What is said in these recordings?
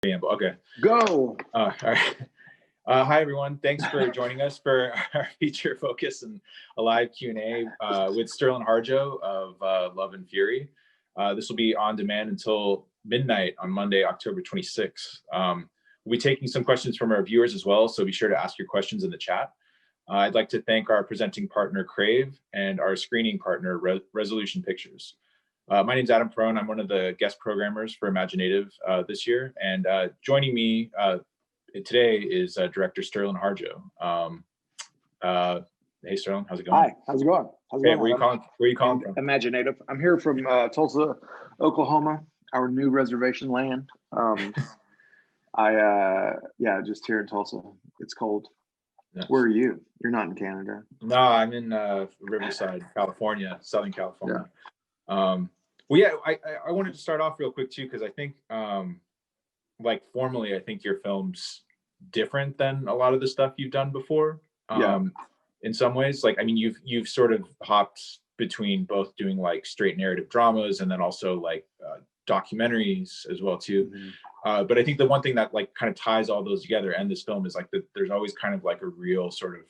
Preamble. Okay. Go. All right. Hi, everyone. Thanks for joining us for our feature focus and a live Q&A with Sterlin Harjo of Love and Fury. This will be on demand until midnight on Monday, October 26th. We'll be taking some questions from our viewers as well, so be sure to ask your questions in the chat. I'd like to thank our presenting partner, Crave, and our screening partner, Resolution Pictures. My name is Adam Piron. I'm one of the guest programmers for imagineNATIVE this year, and joining me today is director Sterlin Harjo. Hey, Sterlin, how's it going? Hi, how's it going? Where are you calling from? imagineNATIVE. I'm here from Tulsa, Oklahoma, our new reservation land. Just here in Tulsa. It's cold. Yes. Where are you? You're not in Canada. No, I'm in Riverside, California, Southern California. Yeah. I wanted to start off real quick too, because I think formally, I think your film's different than a lot of the stuff you've done before. In some ways, you've sort of hopped between both doing like straight narrative dramas and then also like documentaries as well too. Mm-hmm. But I think the one thing that like kind of ties all those together and this film is like there's always kind of like a real sort of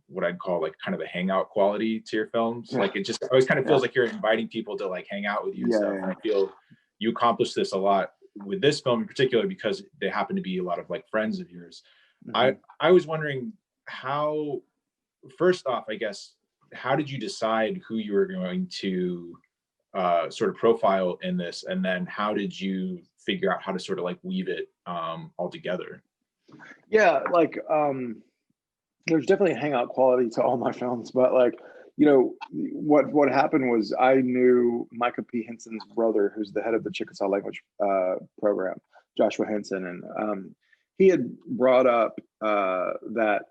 what I'd call like kind of a hangout quality to your films. Like it just always kind of feels like you're inviting people to like hang out with you and stuff. And I feel you accomplish this a lot with this film in particular because they happen to be a lot of like friends of yours. Mm-hmm. I was wondering how, first off, I guess, how did you decide who you were going to sort of profile in this? And then how did you figure out how to sort of like weave it all together? Yeah, there's definitely a hangout quality to all my films, but what happened was I knew Micah P. Henson's brother, who's the head of the Chickasaw language program, Joshua Henson, and he had brought up that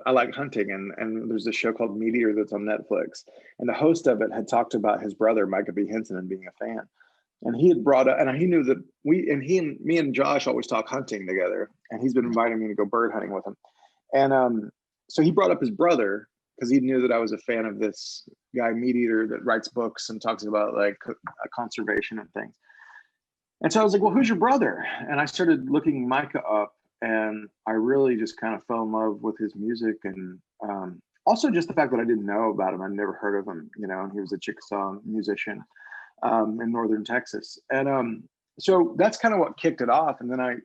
I like hunting, and there's this show called Meteor that's on Netflix, and the host of it had talked about his brother Micah P. Henson and being a fan. And he had brought up, and he knew that me and Josh always talk hunting together, and he's been inviting me to go bird hunting with him. And so he brought up his brother because he knew that I was a fan of this guy, Meat Eater, that writes books and talks about like conservation and things. And so I was like, well, who's your brother? And I started looking Micah up, and I really just kind of fell in love with his music, and also just the fact that I didn't know about him. I'd never heard of him, and he was a Chickasaw musician in northern Texas. And so that's kind of what kicked it off. And then I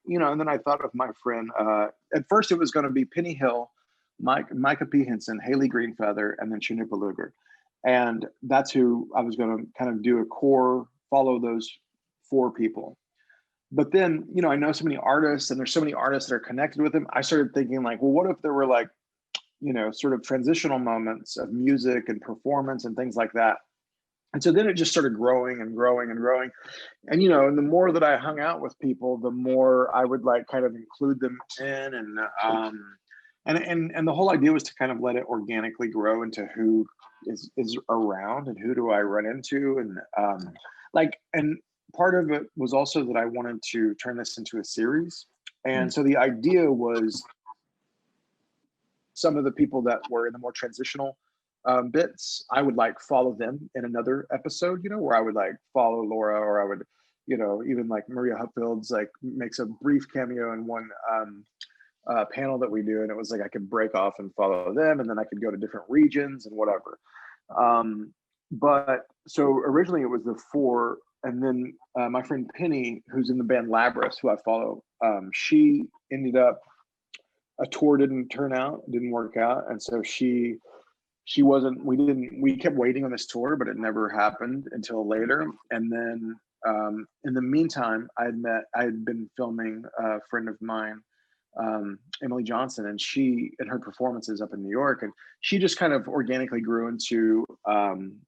thought of my friend, at first it was going to be Penny Hill, Micah P. Henson, Haley Greenfeather, and then Chanupa Luger. And that's who I was going to kind of do a core, follow those four people. But then, I know so many artists, and there's so many artists that are connected with him. I started thinking like, well, what if there were like, sort of transitional moments of music and performance and things like that. And so then it just started growing and growing and growing. And, and the more that I hung out with people, the more I would like kind of include them in. And the whole idea was to kind of let it organically grow into who is around and who do I run into. And part of it was also that I wanted to turn this into a series. And so the idea was some of the people that were in the more transitional bits, I would like follow them in another episode, where I would like follow Laura, or I would, even like Maria Hupfield's like makes a brief cameo in one panel that we do. And it was like, I could break off and follow them, and then I could go to different regions and whatever. But so originally it was the four. And then my friend Penny, who's in the band Labris, who I follow, she ended up, a tour didn't work out. And so we kept waiting on this tour, but it never happened until later. And then in the meantime, I had been filming a friend of mine, Emily Johnson, and her performances up in New York. And she just kind of organically grew into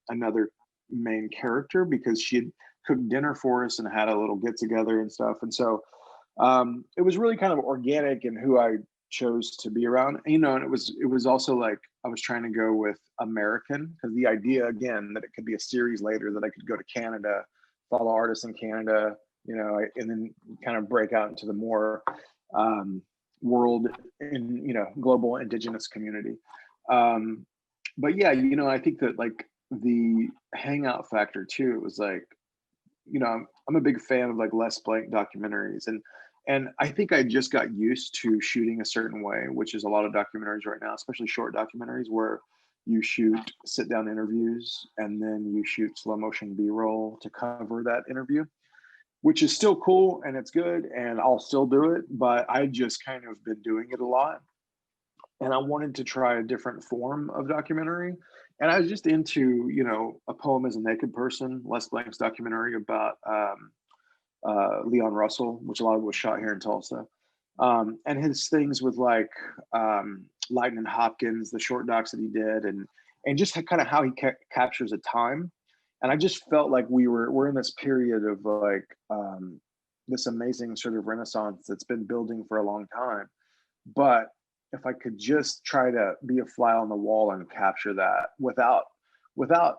another main character because she had cooked dinner for us and had a little get together and stuff. And so it was really kind of organic in who I chose to be around, and it was also like I was trying to go with American, because the idea again that it could be a series later that I could go to Canada, follow artists in Canada, and then kind of break out into the more world and global Indigenous community. But yeah, I think that like the hangout factor too, it was like you know, I'm a big fan of like Les Blank documentaries, and I think I just got used to shooting a certain way, which is a lot of documentaries right now, especially short documentaries where you shoot sit down interviews and then you shoot slow motion B-roll to cover that interview, which is still cool and it's good and I'll still do it, but I just kind of been doing it a lot. And I wanted to try a different form of documentary. And I was just into, you know, A Poem as a Naked Person, Les Blank's documentary about Leon Russell, which a lot of it was shot here in Tulsa. And his things with like Lightning Hopkins, the short docs that he did, and just kind of how he captures a time. And I just felt like we're in this period of like this amazing sort of renaissance that's been building for a long time. But if I could just try to be a fly on the wall and capture that without without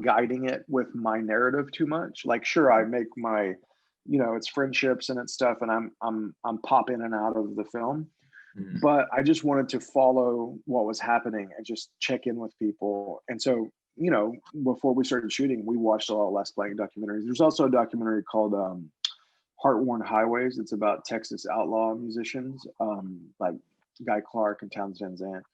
guiding it with my narrative too much. Like, sure, I make my, you know, it's friendships and it's stuff, and I'm pop in and out of the film, but I just wanted to follow what was happening and just check in with people. And so, you know, before we started shooting, we watched a lot of Les Blank documentaries. There's also a documentary called Heart-Worn Highways. It's about Texas outlaw musicians, like Guy Clark and Townsend Van Zandt.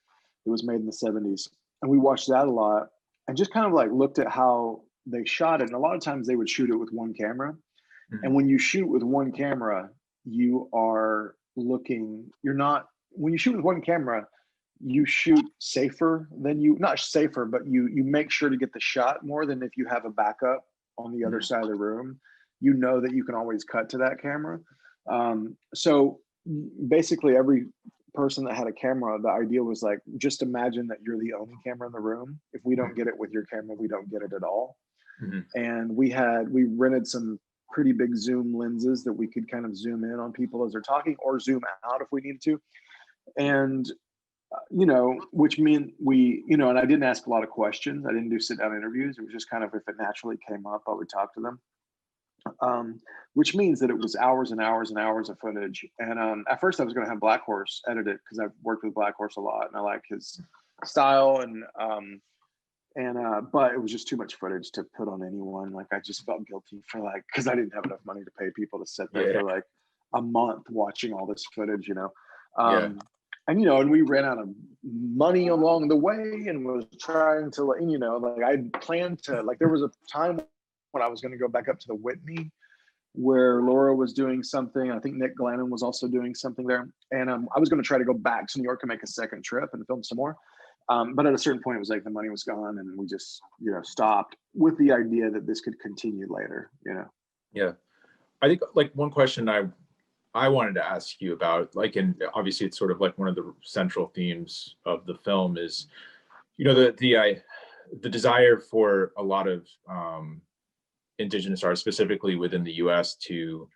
It was made in the 70s. And we watched that a lot and just kind of like looked at how they shot it. And a lot of times they would shoot it with one camera. And when you shoot with one camera, you are looking, when you shoot with one camera, you shoot safer than not safer, but you make sure to get the shot more than if you have a backup on the other side of the room. You know that you can always cut to that camera. So basically every person that had a camera, the idea was like, just imagine that you're the only camera in the room. If we don't get it with your camera, we don't get it at all. And we rented some pretty big zoom lenses that we could kind of zoom in on people as they're talking or zoom out if we needed to. And, you know, which meant and I didn't ask a lot of questions. I didn't do sit down interviews. It was just kind of, if it naturally came up, I would talk to them. Which means that it was hours and hours and hours of footage. And at first I was going to have Black Horse edit it because I've worked with Black Horse a lot and I like his style but it was just too much footage to put on anyone. Like I just felt guilty for because I didn't have enough money to pay people to sit there for like a month watching all this footage, you know. And you know, and we ran out of money along the way and was trying to, you know, like I planned to, like there was a time when I was going to go back up to the Whitney where Laura was doing something. I think Nick Glennon was also doing something there. And I was going to try to go back to New York and make a second trip and film some more. But at a certain point, it was like the money was gone and we just, you know, stopped with the idea that this could continue later, you know? Yeah. I think like one question I wanted to ask you about, like, and obviously it's sort of like one of the central themes of the film is, you know, the desire for a lot of Indigenous artists, specifically within the US, to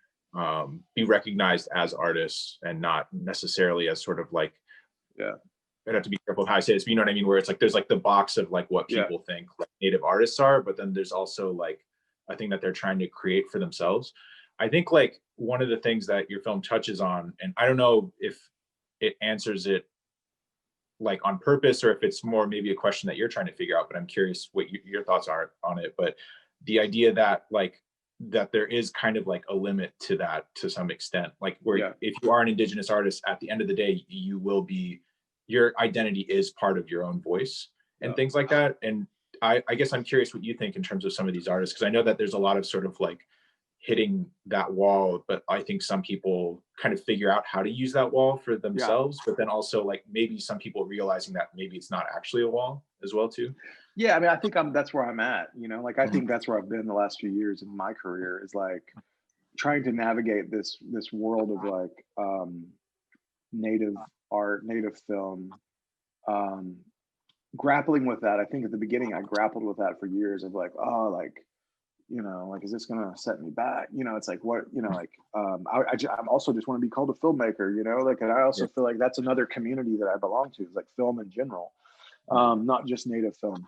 be recognized as artists and not necessarily as sort of like, I'd have to be careful how I say this, but you know what I mean? Where it's like, there's like the box of like what people think like Native artists are, but then there's also like a thing that they're trying to create for themselves. I think like one of the things that your film touches on, and I don't know if it answers it like on purpose or if it's more maybe a question that you're trying to figure out, but I'm curious what your thoughts are on it. But the idea that like, that there is kind of like a limit to that to some extent, like where if you are an Indigenous artist, at the end of the day, you will be, your identity is part of your own voice and things like that. And I guess I'm curious what you think in terms of some of these artists, because I know that there's a lot of sort of like hitting that wall, but I think some people kind of figure out how to use that wall for themselves, but then also like maybe some people realizing that maybe it's not actually a wall as well too. Yeah, I mean, I think that's where I'm at, you know, like I think that's where I've been the last few years in my career, is like trying to navigate this world of like Native art, Native film, grappling with that. I think at the beginning I grappled with that for years of like, oh, like, you know, like, is this gonna set me back? You know, it's like, what, you know, like, I'm also just want to be called a filmmaker, you know, like, and I also feel like that's another community that I belong to, is like film in general, not just Native film.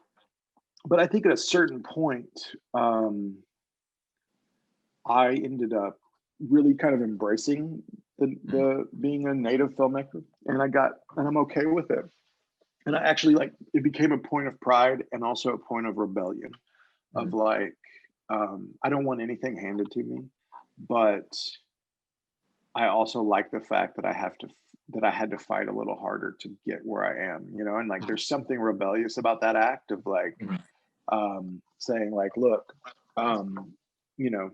But I think at a certain point, I ended up really kind of embracing the being a Native filmmaker, and I'm okay with it. And I actually, like, it became a point of pride and also a point of rebellion of like, I don't want anything handed to me, but I also like the fact that I had to fight a little harder to get where I am, you know, and like there's something rebellious about that act of like Mhm. saying like, look, you know,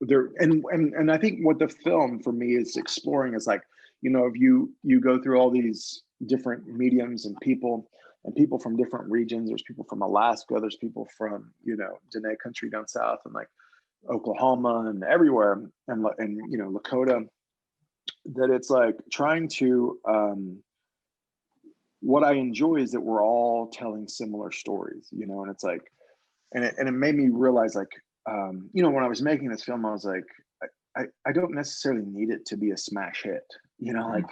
there and I think what the film for me is exploring is like, you know, if you go through all these different mediums and people from different regions, there's people from Alaska, there's people from, you know, Dene country down south and like Oklahoma and everywhere and you know, Lakota, that it's like trying to what I enjoy is that we're all telling similar stories, you know, and it's like and it made me realize like you know, when I was making this film, I was like, I don't necessarily need it to be a smash hit, you know, Mhm.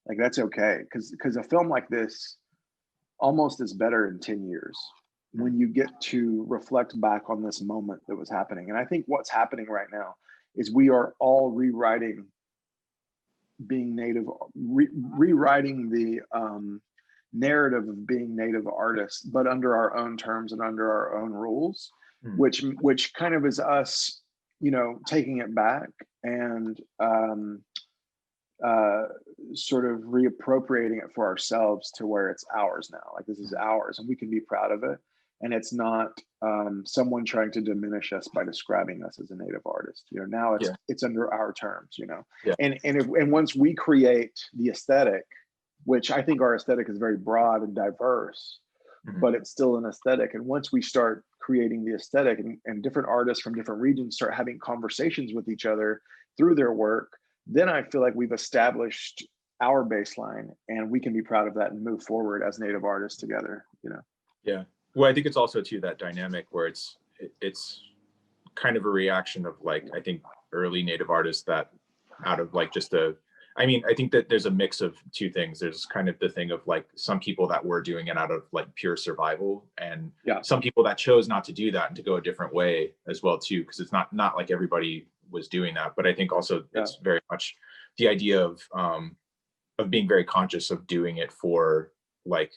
like that's okay. Cause a film like this almost is better in 10 years when you get to reflect back on this moment that was happening. And I think what's happening right now is we are all rewriting being native, rewriting the narrative of being native artists, but under our own terms and under our own rules, Mhm. which kind of is us, you know, taking it back and uh, sort of reappropriating it for ourselves to where it's ours now. Like this is ours, and we can be proud of it. And it's not someone trying to diminish us by describing us as a native artist. You know, now Yeah. it's under our terms. You know, Yeah. and once we create the aesthetic, which I think our aesthetic is very broad and diverse, Mhm. but it's still an aesthetic. And once we start creating the aesthetic and different artists from different regions start having conversations with each other through their work, then I feel like we've established our baseline and we can be proud of that and move forward as native artists together, you know? Yeah. Well, I think it's also too that dynamic where it's kind of a reaction of like I think early native artists that out of like just a I mean, I think that there's a mix of two things. There's kind of the thing of like some people that were doing it out of like pure survival and Yeah. some people that chose not to do that and to go a different way as well too, because it's not like everybody was doing that. But I think also Yeah. it's very much the idea of being very conscious of doing it for like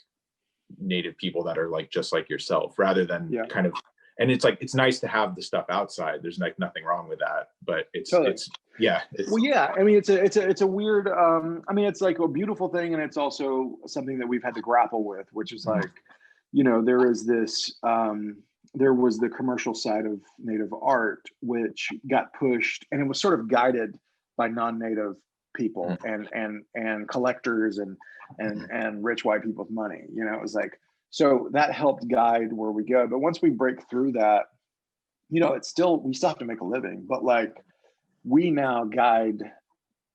native people that are like just like yourself rather than Yeah. kind of and it's like it's nice to have the stuff outside, there's like nothing wrong with that, but Totally. it's yeah Well, it's yeah. I mean, it's a weird. I mean, it's like a beautiful thing, and it's also something that we've had to grapple with, which is Mhm. like, you know, there is this. There was the commercial side of native art, which got pushed, and it was sort of guided by non-native people Mhm. and collectors Mhm. and rich white people with money. You know, it was like so that helped guide where we go. But once we break through that, you know, it's still we still have to make a living, but like we now guide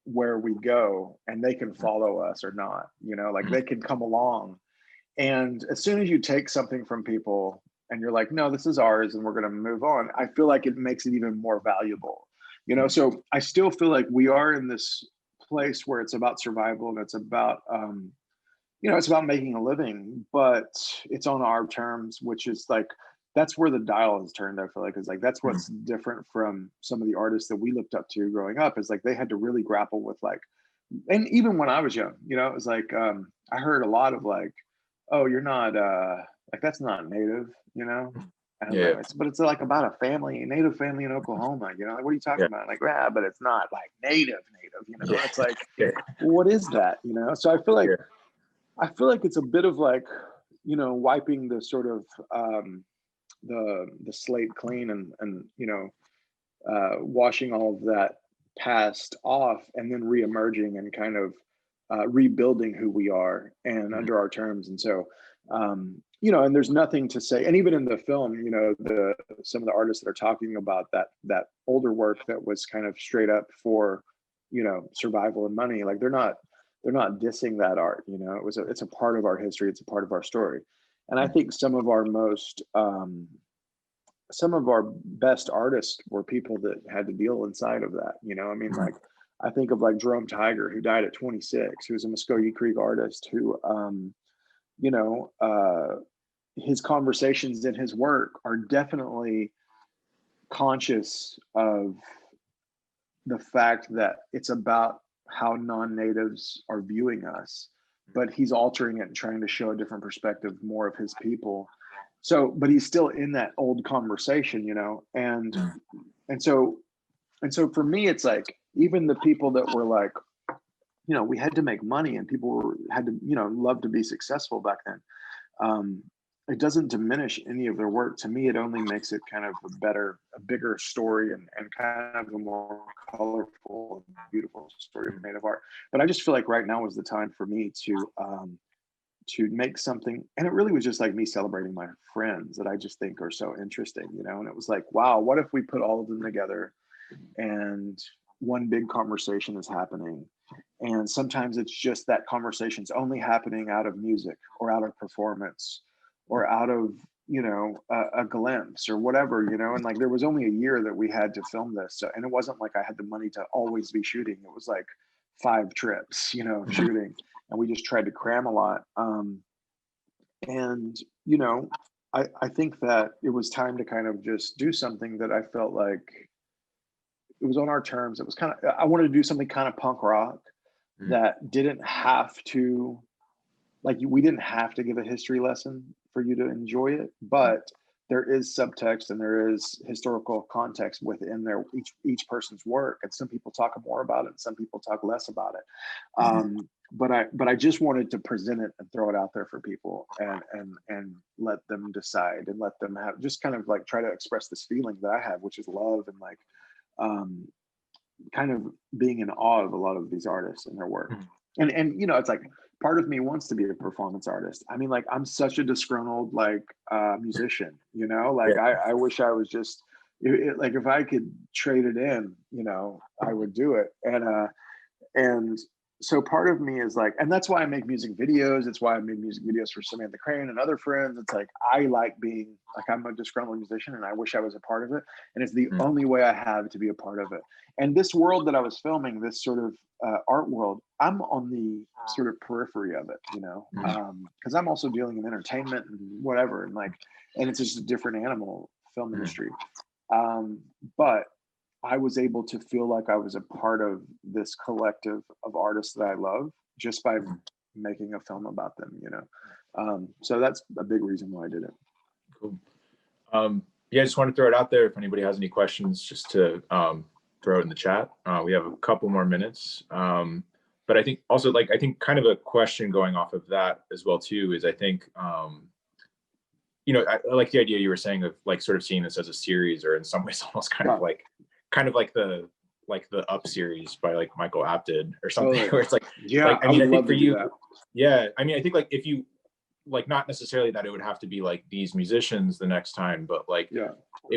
where we go and they can follow us or not, you know, like Mhm. they can come along. And as soon as you take something from people and you're like, no, this is ours and we're going to move on, I feel like it makes it even more valuable, you know? Mhm. So I still feel like we are in this place where it's about survival and it's about, you know, it's about making a living, but it's on our terms, which is like that's where the dial has turned. I feel like it's like that's Mhm. what's different from some of the artists that we looked up to growing up. Is like they had to really grapple with like, and even when I was young, you know, it was like I heard a lot of like, oh, you're not like that's not native, you know. And I was Yeah, like, but it's like about a family, a native family in Oklahoma, you know. Like, what are you talking yeah, about? Like, yeah, but it's not like native, you know. yeah, It's like, yeah, well, what is that, you know? So yeah. I feel like it's a bit of like, you know, wiping the sort of the slate clean and you know, washing all of that past off and then reemerging and kind of rebuilding who we are and Mhm. under our terms. And so, you know, and there's nothing to say. And even in the film, you know, the some of the artists that are talking about that older work that was kind of straight up for, you know, survival and money, like they're not dissing that art. You know, it's a part of our history. It's a part of our story. And I Mhm. think some of our best artists were people that had to deal inside of that. You know, I mean, Mhm. like I think of like Jerome Tiger, who died at 26, who was a Muskogee Creek artist, who, you know, his conversations in his work are definitely conscious of the fact that it's about how non-natives are viewing us, but he's altering it and trying to show a different perspective, more of his people. So, but he's still in that old conversation, you know, and so for me, it's like, even the people that were like, you know, we had to make money and people had to, you know, love to be successful back then. It doesn't diminish any of their work. To me, it only makes it kind of a bigger story, and kind of a more colorful, beautiful story of native art. But I just feel like right now is the time for me to make something. And it really was just like me celebrating my friends that I just think are so interesting, you know. And it was like, wow, what if we put all of them together and one big conversation is happening? And sometimes it's just that conversation's only happening out of music or out of performance or out of, you know, a glimpse or whatever, you know. And like, there was only a year that we had to film this. So, and it wasn't like I had the money to always be shooting. It was like 5 trips, you know, shooting. And we just tried to cram a lot. And, you know, I think that it was time to kind of just do something that I felt like it was on our terms. It was kind of, I wanted to do something kind of punk rock that didn't have to, like, we didn't have to give a history lesson for you to enjoy it, but there is subtext and there is historical context within there, each person's work. And some people talk more about it, and some people talk less about it. But I just wanted to present it and throw it out there for people, and let them decide, and let them have, just kind of like try to express this feeling that I have, which is love, and like kind of being in awe of a lot of these artists and their work. And you know, it's like, part of me wants to be a performance artist. I mean, like, I'm such a disgruntled like musician, you know, like I wish I was just like, if I could trade it in, you know, I would do it. And so part of me is like, and that's why I make music videos. It's why I made music videos for Samantha Crane and other friends. It's like, I like being like, I'm a disgruntled musician and I wish I was a part of it. And it's the only way I have to be a part of it. And this world that I was filming, this sort of art world, I'm on the sort of periphery of it, you know, because I'm also dealing in entertainment and whatever. And like, and it's just a different animal, film industry. But I was able to feel like I was a part of this collective of artists that I love just by making a film about them, you know. So that's a big reason why I did it. Cool. Yeah, I just want to throw it out there. If anybody has any questions, just to throw it in the chat. We have a couple more minutes. But I think also, like, I think kind of a question going off of that as well too is, I think, you know, I like the idea you were saying of like sort of seeing this as a series, or in some ways almost kind of like the Up series by like Michael Apted or something, where it's like, like, I mean, I think for you, I mean, I think like, if you like, not necessarily that it would have to be like these musicians the next time, but like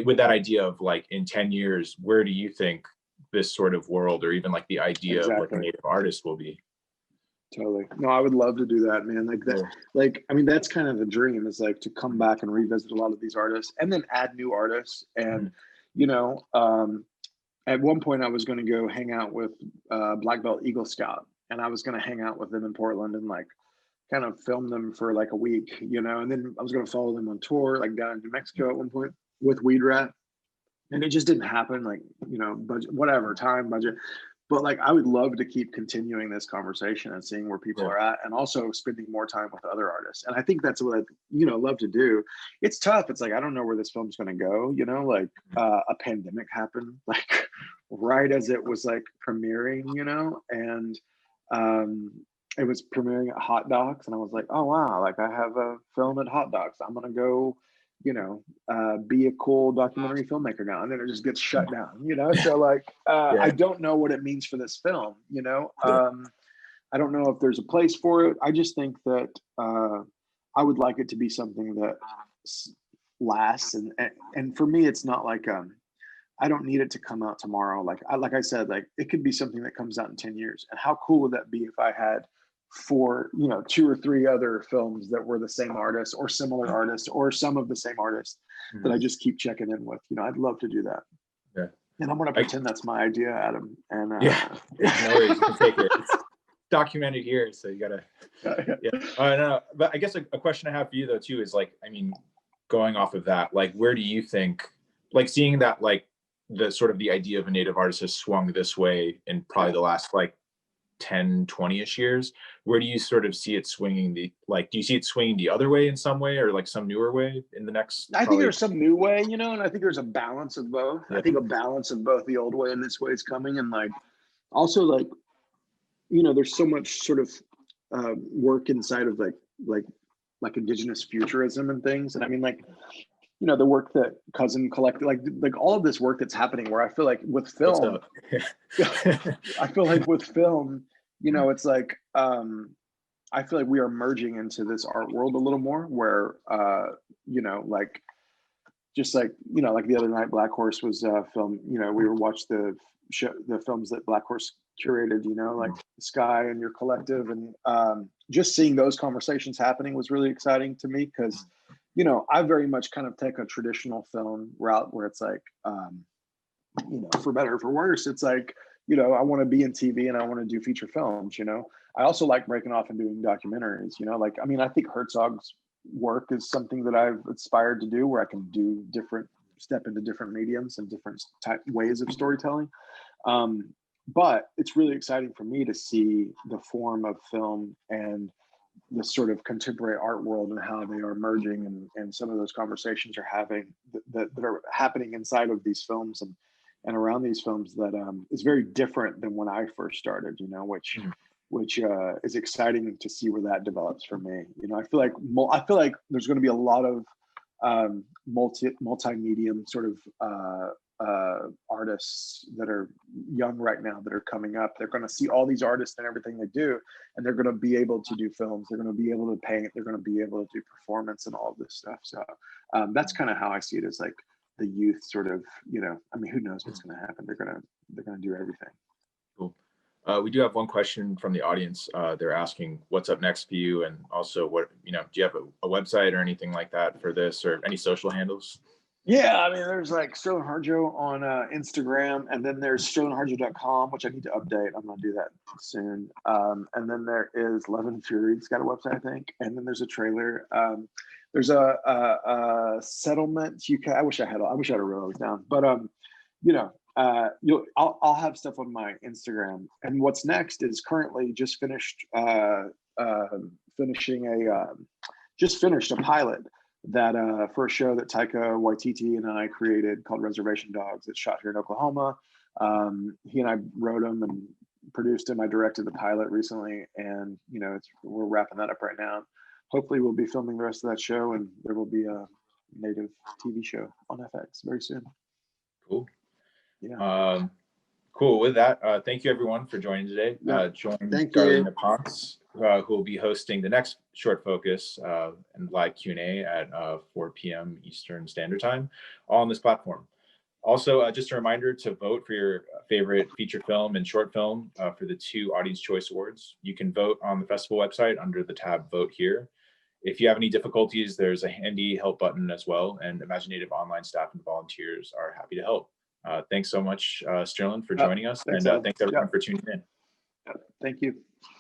with that idea of like, in 10 years, where do you think this sort of world, or even like the idea of what a native artist will be? Totally. No, I would love to do that, man. Like that, like, I mean, that's kind of the dream, is like to come back and revisit a lot of these artists and then add new artists. And, you know, at one point I was going to go hang out with Black Belt Eagle Scout, and I was going to hang out with them in Portland and like kind of film them for like a week, you know, and then I was going to follow them on tour, like down in New Mexico at one point with Weed Rat. And it just didn't happen, like, you know, budget, whatever, time, budget. But like, I would love to keep continuing this conversation and seeing where people are at, and also spending more time with other artists. And I think that's what I, you know, love to do. It's tough. It's like, I don't know where this film's going to go, you know, like a pandemic happened, like right as it was like premiering, you know, and it was premiering at Hot Docs. And I was like, oh, wow, like I have a film at Hot Docs. I'm going to go, you know, be a cool documentary filmmaker now. And then it just gets shut down, you know? So like, I don't know what it means for this film, you know? I don't know if there's a place for it. I just think that I would like it to be something that lasts. And for me, it's not like, I don't need it to come out tomorrow. Like I said, like it could be something that comes out in 10 years. And how cool would that be if I had 4, you know, 2 or 3 other films that were the same artists or similar artists or some of the same artists that I just keep checking in with. You know, I'd love to do that. Yeah. And I'm going to pretend that's my idea, Adam. And no worries, you can take it. It's documented here, so you gotta. No, but I guess a question I have for you though too is like, I mean, going off of that, like, where do you think, like, seeing that like the sort of the idea of a native artist has swung this way in probably the last like 10, 20-ish years. Where do you sort of see it swinging do you see it swinging the other way in some way, or like some newer way in the next? I think there's some new way, you know, and I think there's a balance of both. Yeah. I think a balance of both the old way and this way is coming. And like, also like, you know, there's so much sort of work inside of like Indigenous futurism and things. And I mean, like, you know, the work that Cousin collected, like all of this work that's happening, where I feel like with film, I feel like with film, you know, it's like, I feel like we are merging into this art world a little more, where, you know, like, just like, you know, like the other night, Black Horse was filmed, you know, we were watched the films that Black Horse curated, you know, like Sky and Your Collective. And just seeing those conversations happening was really exciting to me, because, you know, I very much kind of take a traditional film route where it's like, you know, for better or for worse, it's like, you know, I want to be in TV and I want to do feature films, you know. I also like breaking off and doing documentaries, you know, like, I mean, I think Herzog's work is something that I've aspired to do, where I can do step into different mediums and different ways of storytelling. But it's really exciting for me to see the form of film and the sort of contemporary art world and how they are merging, and some of those conversations that are happening inside of these films and around these films that is very different than when I first started, you know, which is exciting to see where that develops for me. You know, I feel like there's going to be a lot of multi-medium sort of artists that are young right now that are coming up. They're going to see all these artists and everything they do, and they're going to be able to do films. They're going to be able to paint. They're going to be able to do performance and all of this stuff. So that's kind of how I see it, as like the youth sort of, you know, I mean, who knows what's going to happen? They're going to do everything. Cool. We do have one question from the audience. They're asking what's up next for you, and also what, you know, do you have a website or anything like that for this, or any social handles? Yeah, I mean, there's like Sterlin Harjo on Instagram, and then there's sterlinharjo.com, which I need to update. I'm going to do that soon. And then there is Love and Fury. It's got a website, I think. And then there's a trailer. There's a settlement. I wish I had wrote all those down. But you know, I'll have stuff on my Instagram. And what's next is currently just finished a pilot that for a show that Taika Waititi and I created called Reservation Dogs. It's shot here in Oklahoma. He and I wrote him and produced him. I directed the pilot recently, and you know, we're wrapping that up right now. Hopefully we'll be filming the rest of that show, and there will be a native TV show on FX very soon. Cool. Yeah. Cool. With that, thank you everyone for joining today. Join Darlene Ponce, who will be hosting the next Short Focus and live Q&A at 4 p.m. Eastern Standard Time, all on this platform. Also, just a reminder to vote for your favorite feature film and short film for the 2 Audience Choice Awards. You can vote on the festival website under the tab Vote Here. If you have any difficulties, there's a handy help button as well, and imagineNATIVE online staff and volunteers are happy to help. Thanks so much, Sterlin, for joining us, and thanks everyone for tuning in. Thank you.